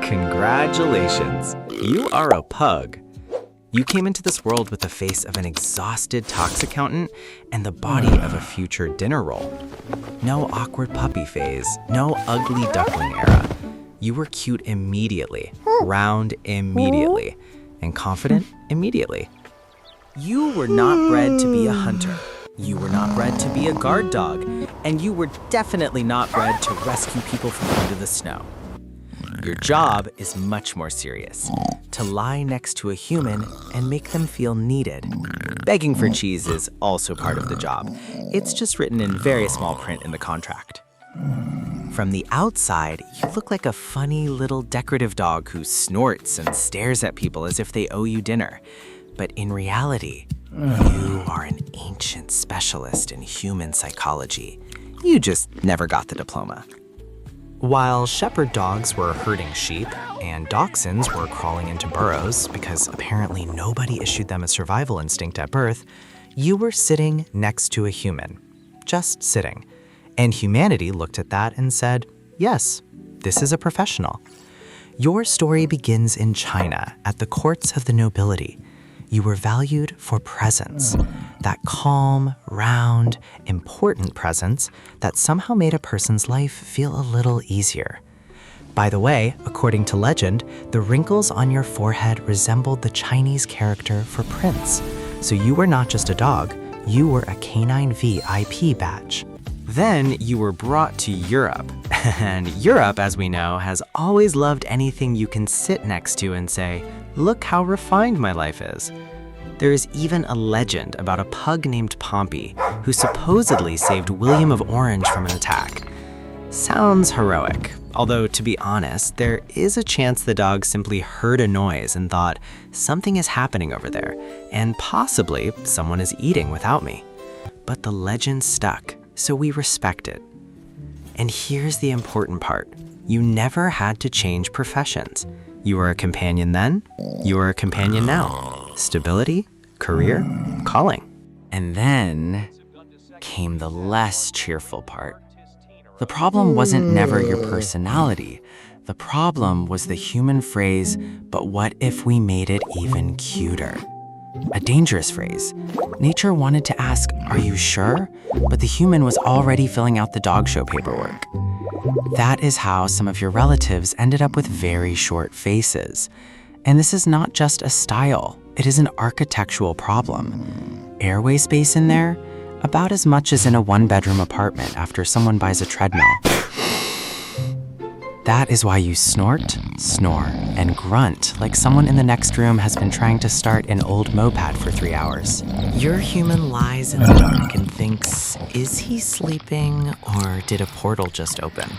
Congratulations! You are a pug. You came into this world with the face of an exhausted tax accountant and the body of a future dinner roll. No awkward puppy phase, no ugly duckling era. You were cute immediately, round immediately, and confident immediately. You were not bred to be a hunter. You were not bred to be a guard dog, and you were definitely not bred to rescue people from under the snow. Your job is much more serious, to lie next to a human and make them feel needed. Begging for cheese is also part of the job. It's just written in very small print in the contract. From the outside, you look like a funny little decorative dog who snorts and stares at people as if they owe you dinner. But in reality, you are an ancient specialist in human psychology. You just never got the diploma. While shepherd dogs were herding sheep and dachshunds were crawling into burrows because apparently nobody issued them a survival instinct at birth, you were sitting next to a human, just sitting. And humanity looked at that and said, yes, this is a professional. Your story begins in China at the courts of the nobility. You were valued for presence, that calm, round, important presence that somehow made a person's life feel a little easier. By the way, according to legend, the wrinkles on your forehead resembled the Chinese character for prince. So you were not just a dog, you were a canine VIP badge. Then you were brought to Europe. And Europe, as we know, has always loved anything you can sit next to and say, look how refined my life is. There is even a legend about a pug named Pompey who supposedly saved William of Orange from an attack. Sounds heroic, although to be honest, there is a chance the dog simply heard a noise and thought, something is happening over there, and possibly someone is eating without me. But the legend stuck, so we respect it. And here's the important part. You never had to change professions. You were a companion then, you are a companion now. Stability, career, calling. And then came the less cheerful part. The problem wasn't never your personality. The problem was the human phrase, but what if we made it even cuter? A dangerous phrase. Nature wanted to ask, are you sure? But the human was already filling out the dog show paperwork. That is how some of your relatives ended up with very short faces. And this is not just a style, it is an architectural problem. Airway space in there? About as much as in a one-bedroom apartment after someone buys a treadmill. That is why you snort, snore, and grunt like someone in the next room has been trying to start an old moped for 3 hours. Your human lies in the dark and thinks, is he sleeping or did a portal just open?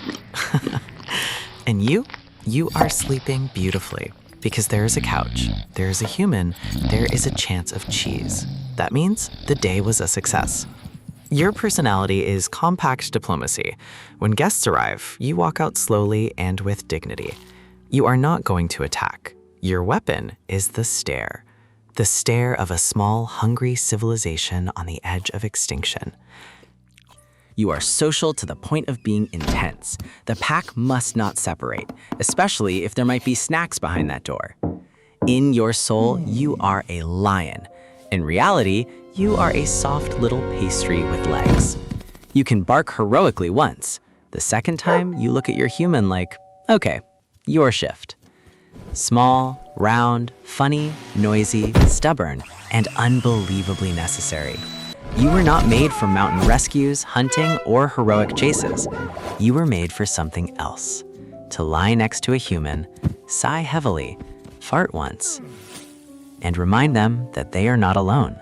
And you are sleeping beautifully because there is a couch, there is a human, there is a chance of cheese. That means the day was a success. Your personality is compact diplomacy. When guests arrive, you walk out slowly and with dignity. You are not going to attack. Your weapon is the stare of a small, hungry civilization on the edge of extinction. You are social to the point of being intense. The pack must not separate, especially if there might be snacks behind that door. In your soul, you are a lion. In reality, you are a soft little pastry with legs. You can bark heroically once. The second time, you look at your human like, okay, your shift. Small, round, funny, noisy, stubborn, and unbelievably necessary. You were not made for mountain rescues, hunting, or heroic chases. You were made for something else. To lie next to a human, sigh heavily, fart once, and remind them that they are not alone.